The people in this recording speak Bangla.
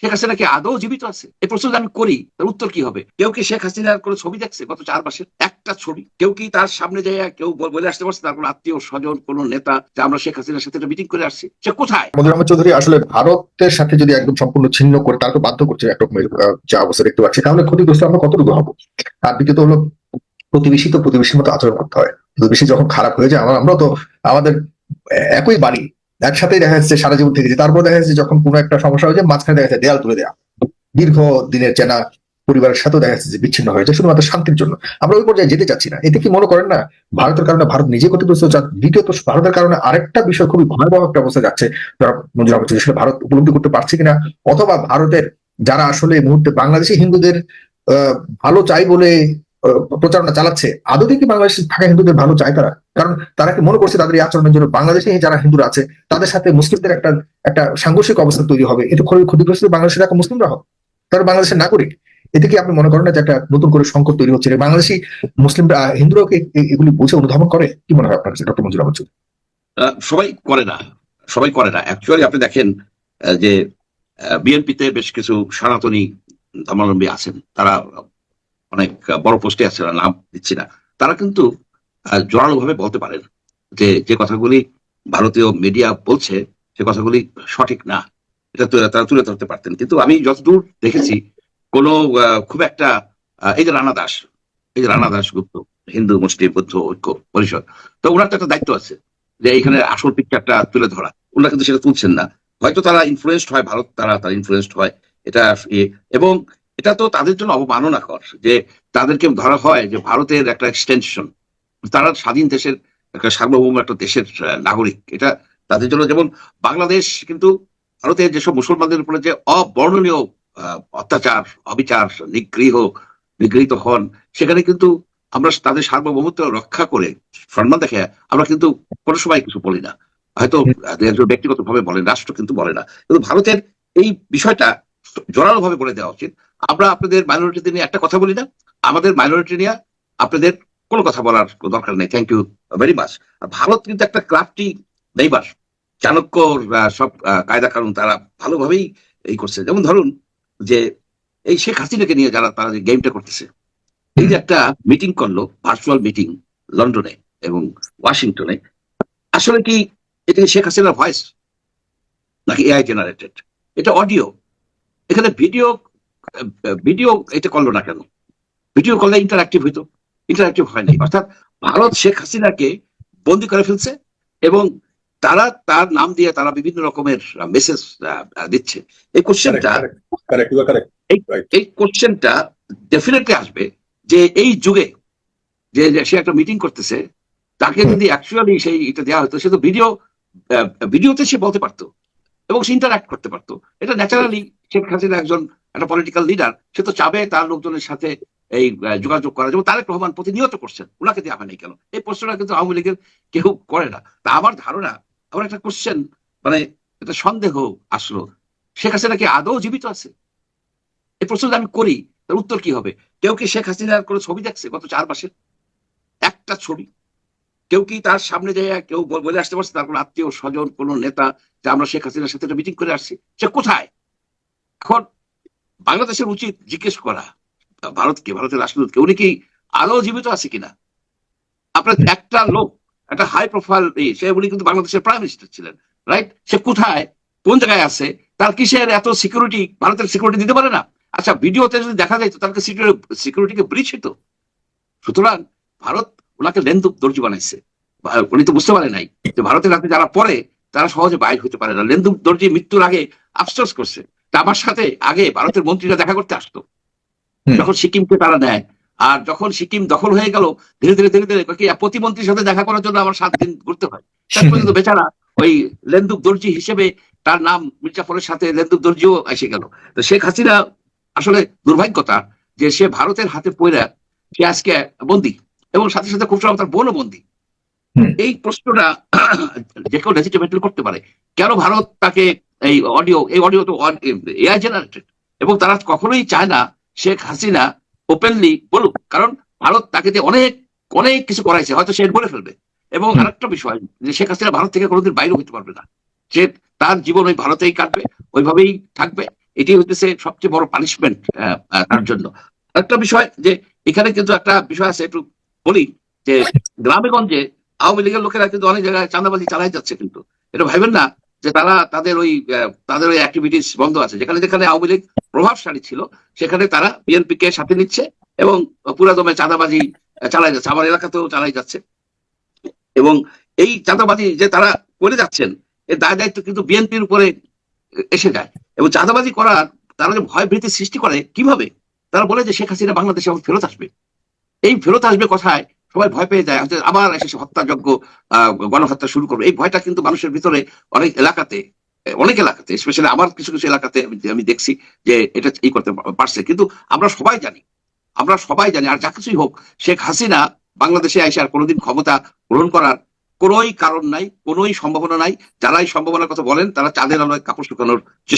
শেখ হাসিনা কি আদৌ জীবিত আছে? এই প্রশ্ন যদি আমি করি তার উত্তর কি হবে? কেউ কি শেখ হাসিনার কোনো ছবি দেখছে গত 4 মাসের? একটা ছবি কেউ কি তার সামনে যায় কেউ বলে আসতে পারছে তার কোনো আত্মীয় স্বজন কোনো নেতা যে আমরা শেখ হাসিনার সাথে একটা মিটিং করে আসছি? সে কোথায়? মনির আহমেদ চৌধুরী আসলে ভারতের সাথে যদি একদম সম্পূর্ণ ছিন্ন করে তারকে বাধ্য করছে একরকমের যে অবস্থা দেখতে পাচ্ছি, তাহলে ক্ষতিগ্রস্ত আমরা কতটুকু হবো? আর দ্বিতীয়ত হলো, প্রতিবেশী তো প্রতিবেশীর মতো আচরণ করতে হয়। প্রতিবেশী যখন খারাপ হয়ে যায়, আমরা তো আমাদের একই বাড়ি, একসাথেই দেখা যাচ্ছে সারা জীবন থেকেছি, তারপর দেখা যাচ্ছে যখন কোনো একটা সমস্যা হয়ে যায় মাঝখানে দেখা যাচ্ছে দেয়াল তুলে দেওয়া, দীর্ঘ দিনের চেনা পরিবারের সাথেও দেখা যাচ্ছে যে বিচ্ছিন্ন হয়ে যায় শুধুমাত্র শান্তির জন্য। আমরা ওই পর্যায়ে যেতে চাচ্ছি না। এতে কি মনে করেন না ভারতের কারণে ভারত নিজে ক্ষতিগ্রস্ত? দ্বিতীয়ত ভারতের কারণে আরেকটা বিষয় খুবই ভয়াবহ একটা অবস্থা যাচ্ছে, যারা মঞ্জুর আহমেদ চৌধুরী, ভারত উপলব্ধি করতে পারছে কিনা, অথবা ভারতের যারা আসলে এই মুহূর্তে বাংলাদেশি হিন্দুদের ভালো চাই বলে প্রচারণা চালাচ্ছে, আদৌ কি বাংলাদেশে থাকা হিন্দুদের ভালো চায় তারা? কারণ তারা কি মনে করছে তাদের এই আচরণের জন্য বাংলাদেশে যারা হিন্দুরা আছে তাদের সাথে মুসলিমদের একটা একটা সাংঘর্ষিক অবস্থা তৈরি হবে? এতে ক্ষতিগ্রস্ত বাংলাদেশের একটা মুসলিমরা হবে, তারা বাংলাদেশের নাগরিক। এতে কি আপনি মনে করেন না যে একটা নতুন করে সংকট তৈরি হচ্ছে? বাংলাদেশি মুসলিমরা হিন্দুরাও কি এগুলি বুঝে অনুধাবন করে? কি মনে হয় আপনার কাছে, ডক্টর মঞ্জুর আহমদ চৌধুরী? সবাই করে না, সবাই করে না। অ্যাকচুয়ালি আপনি দেখেন যে বিএনপিতে বেশ কিছু সনাতনী ধর্মাবলম্বী আছেন, তারা অনেক বড় পোস্টে আছে, নাম দিচ্ছি না। তারা কিন্তু জোরালো ভাবে বলতে পারেন যে যে কথাগুলি ভারতীয় মিডিয়া বলছে সে কথাগুলি সঠিক না, এটা তারা তুলে ধরতে পারতেন। কিন্তু আমি যতদূর দেখেছি কোনো খুব একটা এই যে রানা দাস গুপ্ত, হিন্দু মুসলিম বৌদ্ধ ঐক্য পরিষদ, তো ওনার তো একটা দায়িত্ব আছে যে এইখানে আসল পিকচারটা তুলে ধরা। ওনারা কিন্তু সেটা তুলছেন না। হয়তো তারা ইনফ্লুয়েসড হয়, ভারত তারা ইনফ্লুয়েসড হয় এটা। এবং এটা তো তাদের জন্য অবমাননাকর যে তাদেরকে ধরা হয় যে ভারতের একটা এক্সটেনশন, তারা স্বাধীন দেশের একটা সার্বভৌম একটা দেশের নাগরিক। এটা তাদের জন্য, যেমন বাংলাদেশ কিন্তু ভারতের যেসব মুসলমানদের উপরে যে অবর্ণনীয় অত্যাচার, অবিচার, নিগৃহীত হন, সেখানে কিন্তু আমরা তাদের সার্বভৌমত্ব রক্ষা করে সম্মান দেখে আমরা কিন্তু কোনো সময় কিছু বলি না। হয়তো ব্যক্তিগত ভাবে বলেন, রাষ্ট্র কিন্তু বলে না। কিন্তু ভারতের এই বিষয়টা জোরালো ভাবে বলে দেওয়া উচিত। আমরা আপনাদের মাইনরিটি নিয়ে একটা কথা বলি না, আমাদের মাইনরিটি নিয়ে আপনাদের কোনো কথা বলার দরকার নেই, thank you very much. Bharat কিন্তু একটা ক্রাফটি নেইবার, চাণক্য সব কায়দা কানুন তারা ভালোভাবেই এই করছে। যেমন ধরুন যে এই শেখ হাসিনাকে নিয়ে যারা তারা যে গেমটা করতেছে, এই যে একটা মিটিং করলো, ভার্চুয়াল মিটিং লন্ডনে এবং ওয়াশিংটনে, আসলে কি এটা শেখ হাসিনার ভয়েস নাকি এআই জেনারেটেড? এটা অডিও, এখানে ভিডিও ভিডিও এটা করলো না কেন? ভিডিও করলে ইন্টারঅ্যাক্টিভ হইতো, ইন্টারঅ্যাক্টিভ হয় নাই। অর্থাৎ ভারত শেখ হাসিনাকে বন্দি করে ফেলছে এবং তারা তার নাম দিয়ে তারা বিভিন্ন রকমের মেসেজ দিচ্ছে। এই কোশ্চেনটা এই কোশ্চেনটা ডেফিনেটলি আসবে যে এই যুগে যে সে একটা মিটিং করতেছে, তাকে যদি অ্যাকচুয়ালি সেই এটা দেওয়া হতো, সে তো ভিডিওতে সে বলতে পারতো এবং সে ইন্টারঅ্যাক্ট করতে পারতো। এটা ন্যাচারালি শেখ হাসিনা একজন একটা পলিটিক্যাল লিডার, সে তো চাবে তার লোকজনের সাথে এই যোগাযোগ করা। যেমন তারেক রহমান প্রতিনিয়ত করছেন, ওনাকে দেওয়া হয়নি কেন? এই প্রশ্নটা কিন্তু আওয়ামী লীগের কেউ করে না। তা আমার ধারণা, আমার একটা কোশ্চেন, মানে একটা সন্দেহ আসলো, শেখ হাসিনা কি আদৌ জীবিত আছে? এই প্রশ্ন যদি আমি করি তার উত্তর কি হবে? কেউ কি শেখ হাসিনার কোনো ছবি দেখছে গত 4 মাসের? একটা ছবি কেউ কি তার সামনে যায় কেউ বলে আসতে পারছে তার কোনো আত্মীয় স্বজন কোনো নেতা যে আমরা শেখ হাসিনার সাথে একটা মিটিং করে আসছি? সে কোথায়? এখন বাংলাদেশের উচিত জিজ্ঞেস করা ভারতকে, ভারতের রাষ্ট্রদূতকে, উনি কি আরো জীবিত আছে কিনা। আপনার একটা লোক, একটা হাই প্রোফাইল, সে উনি কিন্তু বাংলাদেশের প্রাইম মিনিস্টার ছিলেন, রাইট? সে কোথায়, কোন জায়গায় আছে? তার কিসের এত সিকিউরিটি ভারতের সিকিউরিটি দিতে পারে না? আচ্ছা, ভিডিওতে যদি দেখা যায় তো তাকে সিকিউরিটিকে ব্রিচ হতো। সুতরাং ভারত ওনাকে লেন্দুক দর্জি বানাইছে। উনি তো বুঝতে পারে নাই যে ভারতের হাতে যারা পড়ে তারা সহজে বাইর হতে পারে না। লেন্দুক দর্জি মৃত্যুর আগে আফসোস করছে, আমার সাথে আগে ভারতের মন্ত্রীরা দেখা করতে আসতো যখন সিকিমকে তারা নেয়। আর যখন সিকিম দখল হয়ে গেল, ধীরে ধীরে ধীরে ধীরে প্রতিমন্ত্রীর সাথে দেখা করার জন্য আমার 7 দিন ঘুরতে হয়। তারপরে কিন্তু বেচারা ওই লেন্দুক দর্জি হিসেবে তার নাম মির্জাফরের সাথে লেন্দুক দর্জিও এসে গেল। তো শেখ হাসিনা আসলে দুর্ভাগ্যতা যে সে ভারতের হাতে পড়ে সে আজকে বন্দী, এবং সাথে সাথে খুব সম্ভব তার বোনও বন্দী। এই প্রশ্নটা যে কেউ লেজিটিমেটলি করতে পারে, কেন ভারত তাকে এই অডিও তো এআই জেনারেটেড, এবং তারা কখনোই চায় না শেখ হাসিনা ওপেনলি বলুক, কারণ ভারত তাকে দিয়ে অনেক অনেক কিছু করাইছে, হয়তো সে বলে ফেলবে। এবং আরেকটা বিষয় যে শেখ হাসিনা ভারত থেকে কোনোদিন বাইরে হইতে পারবে না, সে তার জীবন ওই ভারতেই কাটবে, ওইভাবেই থাকবে। এটি হচ্ছে সবচেয়ে বড় পানিশমেন্ট তার জন্য। একটা বিষয় যে এখানে কিন্তু একটা বিষয় আছে, একটু বলি যে গ্রামে গঞ্জে আওয়ামী লীগের লোকেরা কিন্তু অনেক জায়গায় চাঁদাবাজি চালাই যাচ্ছে, কিন্তু এটা ভাবেন না যে তারা তাদের ওই অ্যাক্টিভিটিস বন্ধ আছে। যেখানে যেখানে আওয়ামী লীগ প্রভাবশালী ছিল সেখানে তারা বিএনপি কে সাথে নিচ্ছে এবং পুরাদমে চাঁদাবাজি চালাই যাচ্ছে, আমার এলাকাতেও চালাই যাচ্ছে। এবং এই চাঁদাবাজি যে তারা করে যাচ্ছেন এর দায় দায়িত্ব কিন্তু বিএনপির উপরে এসে যায়। এবং চাঁদাবাজি করার তারা যে ভয় ভীতি সৃষ্টি করে কিভাবে, তারা বলে যে শেখ হাসিনা বাংলাদেশে আবার ফেরত আসবে। এই ফেরত আসবে কথায় সবাই ভয় পেয়ে যায়, আবার এসে হত্যাযজ্ঞ গণহত্যা শুরু করবে। এই ভয়টা কিন্তু মানুষের ভিতরে অনেক এলাকাতে স্পেশালি আমার কিছু কিছু এলাকাতে আমি দেখছি যে এটা এই করতে পারছে। কিন্তু আমরা সবাই জানি আর যা কিছুই হোক, শেখ হাসিনা বাংলাদেশে এসে আর কোনোদিন ক্ষমতা গ্রহণ করার কোনোই কারণ নাই, কোনোই সম্ভাবনা নাই। যারা এই সম্ভাবনার কথা বলেন তারা চাঁদের আলোয় কাপড় শুকানোর চেষ্টা